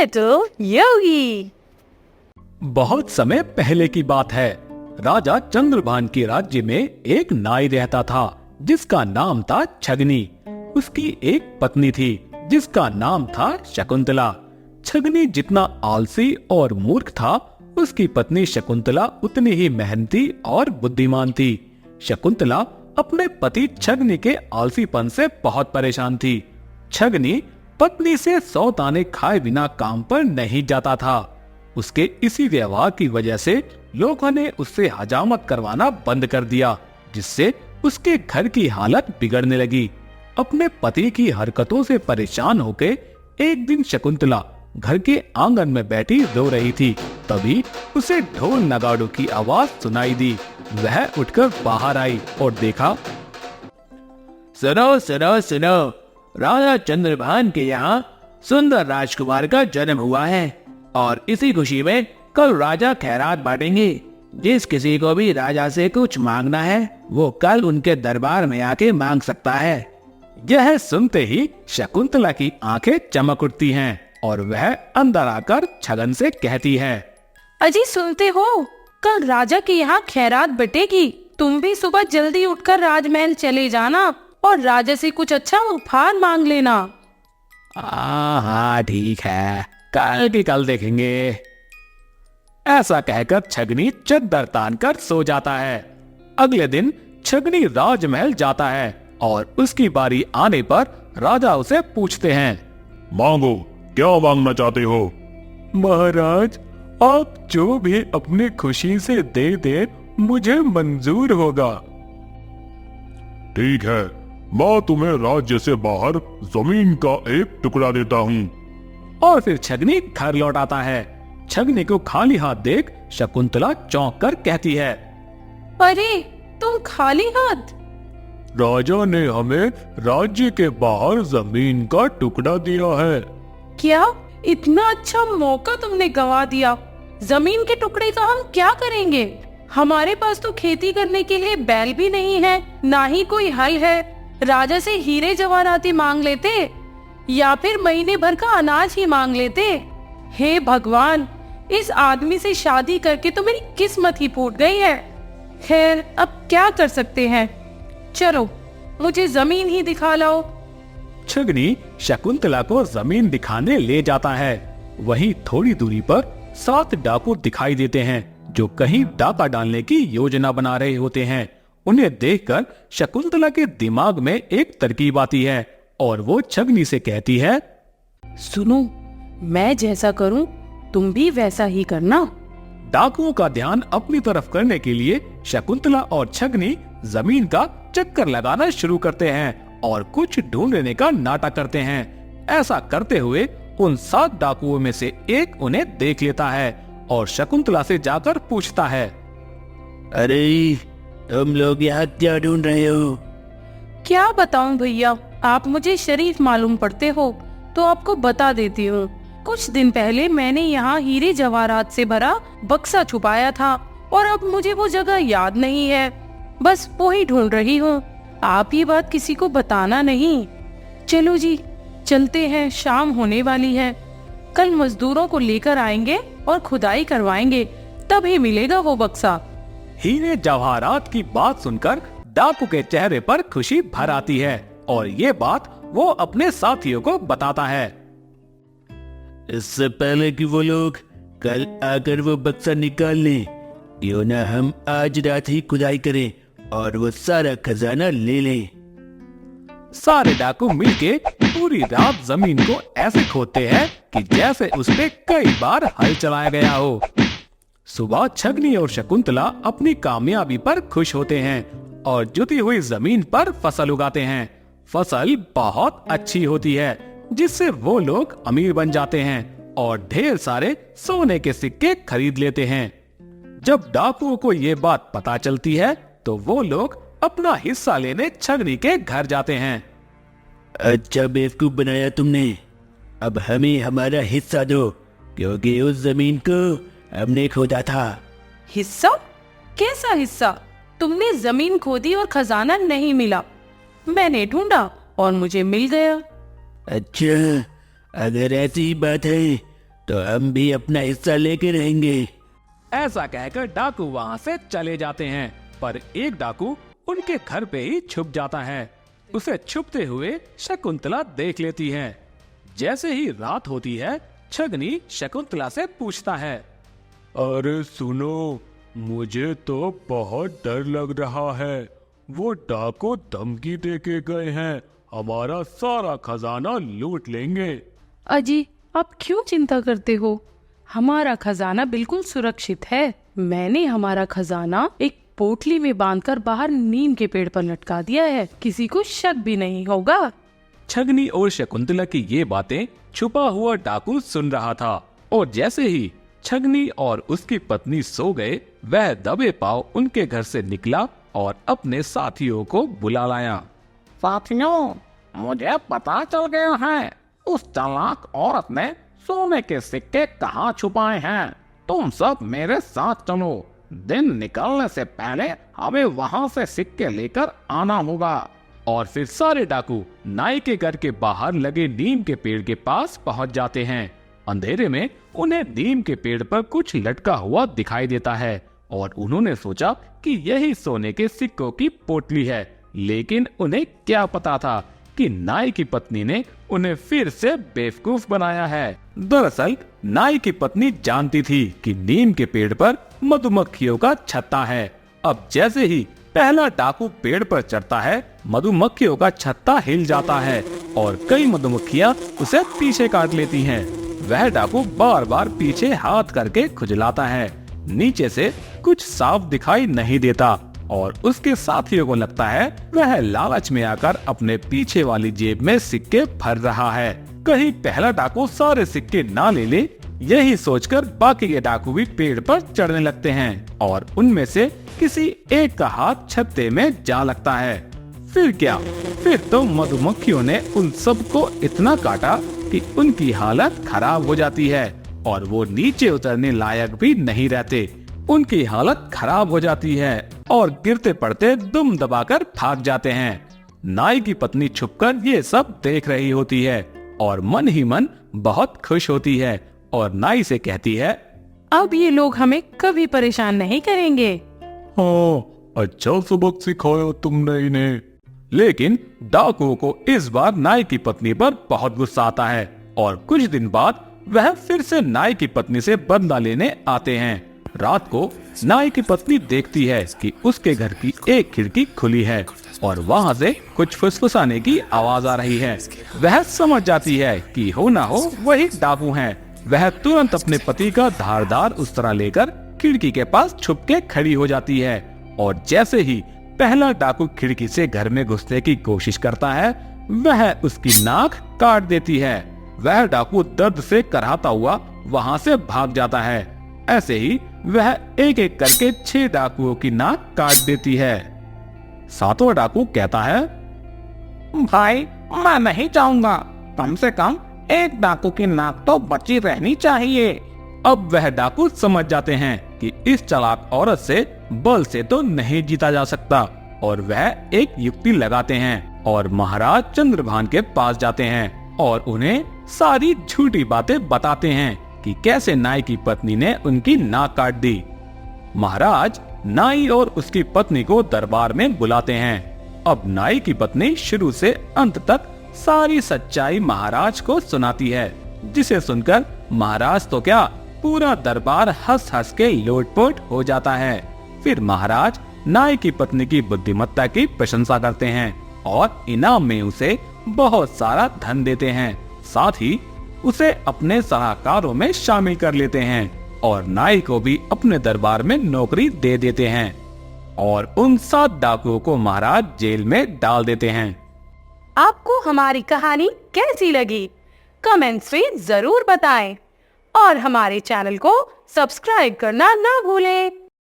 Little योगी। बहुत समय पहले की बात है। राजा चंद्रभान के राज्य में एक नाई रहता था जिसका नाम था छगनी। उसकी एक पत्नी थी जिसका नाम था शकुंतला। छगनी जितना आलसी और मूर्ख था, उसकी पत्नी शकुंतला उतनी ही मेहनती और बुद्धिमान थी। शकुंतला अपने पति छगनी के आलसीपन से बहुत परेशान थी। छगनी पत्नी से 100 दाने खाए बिना काम पर नहीं जाता था। उसके इसी व्यवहार की वजह से लोगों ने उससे हजामत करवाना बंद कर दिया, जिससे उसके घर की हालत बिगड़ने लगी। अपने पति की हरकतों से परेशान होकर एक दिन शकुंतला घर के आंगन में बैठी रो रही थी। तभी उसे ढोल नगाड़ों की आवाज सुनाई दी। वह उठकर बाहर आई और देखा, सुनो सुनो सुनो, राजा चंद्रभान के यहाँ सुंदर राजकुमार का जन्म हुआ है और इसी खुशी में कल राजा खैरात बांटेंगे। जिस किसी को भी राजा से कुछ मांगना है वो कल उनके दरबार में आके मांग सकता है। यह सुनते ही शकुंतला की आंखें चमक उठती हैं और वह अंदर आकर छगन से कहती है, अजी सुनते हो, कल राजा के यहाँ खैरात बटेगी। तुम भी सुबह जल्दी उठकर राजमहल चले जाना और राजा से कुछ अच्छा उपहार मांग लेना। हाँ ठीक है, कल की कल देखेंगे। ऐसा कहकर छगनी चद्दर तान कर सो जाता है। अगले दिन छगनी राजमहल जाता है और उसकी बारी आने पर राजा उसे पूछते हैं, मांगो, क्या मांगना चाहते हो? महाराज, आप जो भी अपनी खुशी से दे दे मुझे मंजूर होगा। ठीक है, मैं तुम्हें राज्य से बाहर जमीन का एक टुकड़ा देता हूँ। और फिर छगनी घर लौट आता है। छगनी को खाली हाथ देख शकुंतला चौंक कर कहती है, अरे तुम खाली हाथ? राजा ने हमें राज्य के बाहर जमीन का टुकड़ा दिया है। क्या इतना अच्छा मौका तुमने गंवा दिया? जमीन के टुकड़े तो हम क्या करेंगे? हमारे पास तो खेती करने के लिए बैल भी नहीं है, ना ही कोई हल है। राजा से हीरे जवाहराती मांग लेते या फिर महीने भर का अनाज ही मांग लेते। हे भगवान, इस आदमी से शादी करके तो मेरी किस्मत ही फूट गई है। खैर, अब क्या कर सकते हैं? चलो मुझे जमीन ही दिखा लाओ। छगनी शकुंतला को जमीन दिखाने ले जाता है। वहीं थोड़ी दूरी पर 7 डाकू दिखाई देते हैं जो कहीं डाका डालने की योजना बना रहे होते हैं। उन्हें देखकर शकुंतला के दिमाग में एक तरकीब आती है और वो छगनी से कहती है, सुनो, मैं जैसा करूं तुम भी वैसा ही करना। डाकुओं का ध्यान अपनी तरफ करने के लिए शकुंतला और छगनी जमीन का चक्कर लगाना शुरू करते हैं और कुछ ढूंढने का नाटक करते हैं। ऐसा करते हुए उन 7 डाकुओं में से एक उन्हें देख लेता है और शकुंतला से जाकर पूछता है, अरे तुम लोग यहाँ क्या ढूंढ रहे हो? क्या बताऊं भैया, आप मुझे शरीफ मालूम पड़ते हो तो आपको बता देती हूँ। कुछ दिन पहले मैंने यहाँ हीरे जवाहरात से भरा बक्सा छुपाया था और अब मुझे वो जगह याद नहीं है। बस वो ही ढूंढ रही हूँ। आप ये बात किसी को बताना नहीं। चलो जी चलते हैं, शाम होने वाली है। कल मजदूरों को लेकर आएंगे और खुदाई करवाएंगे, तभी मिलेगा वो बक्सा। हीरे जवाहरात की बात सुनकर डाकू के चेहरे पर खुशी भर आती है और ये बात वो अपने साथियों को बताता है। इससे पहले कि वो लोग कल आकर वो बक्सा निकाल लें, क्यों ना हम आज रात ही खुदाई करें और वो सारा खजाना ले लें। सारे डाकू मिलके पूरी रात जमीन को ऐसे खोदते हैं कि जैसे उसपे कई बार हल चलाया गया हो। सुबह छगनी और शकुंतला अपनी कामयाबी पर खुश होते हैं और जुती हुई जमीन पर फसल उगाते हैं। फसल बहुत अच्छी होती है जिससे वो लोग अमीर बन जाते हैं और ढेर सारे सोने के सिक्के खरीद लेते हैं। जब डाकुओं को ये बात पता चलती है तो वो लोग अपना हिस्सा लेने छगनी के घर जाते हैं। अच्छा बेवकूफ बनाया तुमने, अब हमें हमारा हिस्सा दो, क्योंकि उस जमीन को हमने खोदा था। हिस्सा? कैसा हिस्सा? तुमने जमीन खोदी और खजाना नहीं मिला। मैंने ढूंढा और मुझे मिल गया। अच्छा, अगर ऐसी बात है तो हम भी अपना हिस्सा लेके रहेंगे। ऐसा कहकर डाकू वहां से चले जाते हैं, पर एक डाकू उनके घर पे ही छुप जाता है। उसे छुपते हुए शकुंतला देख लेती है। जैसे ही रात होती है, छगनी शकुंतला से पूछता है, अरे सुनो, मुझे तो बहुत डर लग रहा है। वो डाकू धमकी दे के गए हैं, हमारा सारा खजाना लूट लेंगे। अजी, आप क्यों चिंता करते हो? हमारा खजाना बिल्कुल सुरक्षित है। मैंने हमारा खजाना एक पोटली में बांधकर बाहर नीम के पेड़ पर लटका दिया है। किसी को शक भी नहीं होगा। छगनी और शकुंतला की ये बातें छुपा हुआ डाकू सुन रहा था, और जैसे ही छगनी और उसकी पत्नी सो गए, वह दबे पांव उनके घर से निकला और अपने साथियों को बुला लाया। साथियों, मुझे पता चल गया है उस चालाक औरत ने सोने के सिक्के कहाँ छुपाए हैं। तुम सब मेरे साथ चलो। दिन निकलने से पहले हमें वहाँ से सिक्के लेकर आना होगा। और फिर सारे डाकू नाई के घर के बाहर लगे नीम के पेड़ के पास पहुंच जाते हैं। अंधेरे में उन्हें नीम के पेड़ पर कुछ लटका हुआ दिखाई देता है, और उन्होंने सोचा कि यही सोने के सिक्कों की पोटली है। लेकिन उन्हें क्या पता था कि नाई की पत्नी ने उन्हें फिर से बेवकूफ बनाया है। दरअसल नाई की पत्नी जानती थी कि नीम के पेड़ पर मधुमक्खियों का छत्ता है। अब जैसे ही पहला डाकू पेड़ पर चढ़ता है, मधुमक्खियों का छत्ता हिल जाता है और कई मधुमक्खियां उसे पीछे काट लेती हैं। वह डाकू बार बार पीछे हाथ करके खुजलाता है। नीचे से कुछ साफ दिखाई नहीं देता, और उसके साथियों को लगता है वह लालच में आकर अपने पीछे वाली जेब में सिक्के भर रहा है। कहीं पहला डाकू सारे सिक्के ना ले ले, यही सोचकर बाकी के डाकू भी पेड़ पर चढ़ने लगते हैं, और उनमें से किसी एक का हाथ छत्ते में जा लगता है। फिर क्या, फिर तो मधुमक्खियों ने उन सबको इतना काटा कि उनकी हालत खराब हो जाती है, और वो नीचे उतरने लायक भी नहीं रहते। उनकी हालत खराब हो जाती है और गिरते पड़ते दुम दबाकर भाग जाते हैं। नाई की पत्नी छुपकर ये सब देख रही होती है और मन ही मन बहुत खुश होती है, और नाई से कहती है, अब ये लोग हमें कभी परेशान नहीं करेंगे। हाँ, अच्छा सबक सिखाया तुमने इन्हें। लेकिन डाकुओं को इस बार नाई की पत्नी पर बहुत गुस्सा आता है, और कुछ दिन बाद वह फिर से नाई की पत्नी से बदला लेने आते हैं। रात को नाई की पत्नी देखती है कि उसके घर की एक खिड़की खुली है और वहाँ से कुछ फुसफुसाने की आवाज आ रही है। वह समझ जाती है कि हो ना हो वही डाकू हैं। वह तुरंत अपने पति का धारदार उस्तरा लेकर खिड़की के पास छुप के खड़ी हो जाती है, और जैसे ही पहला डाकू खिड़की से घर में घुसने की कोशिश करता है, वह उसकी नाक काट देती है। वह डाकू दर्द से कराहता हुआ वहाँ से भाग जाता है। ऐसे ही वह एक एक करके 6 डाकुओं की नाक काट देती है। 7वां डाकू कहता है, भाई मैं नहीं चाहूंगा, कम से कम एक डाकू की नाक तो बची रहनी चाहिए। अब वह डाकू समझ जाते हैं कि इस चालाक औरत से बल से तो नहीं जीता जा सकता, और वह एक युक्ति लगाते हैं और महाराज चंद्रभान के पास जाते हैं और उन्हें सारी झूठी बातें बताते हैं कि कैसे नाई की पत्नी ने उनकी नाक काट दी। महाराज नाई और उसकी पत्नी को दरबार में बुलाते हैं। अब नाई की पत्नी शुरू से अंत तक सारी सच्चाई महाराज को सुनाती है, जिसे सुनकर महाराज तो क्या, पूरा दरबार हंस हंस के लोटपोट हो जाता है। फिर महाराज नाई की पत्नी की बुद्धिमत्ता की प्रशंसा करते हैं और इनाम में उसे बहुत सारा धन देते हैं। साथ ही उसे अपने सलाहकारों में शामिल कर लेते हैं और नाई को भी अपने दरबार में नौकरी दे देते हैं, और उन 7 डाकुओं को महाराज जेल में डाल देते हैं। आपको हमारी कहानी कैसी लगी? कमेंट्स में जरूर बताएं और हमारे चैनल को सब्सक्राइब करना ना भूलें।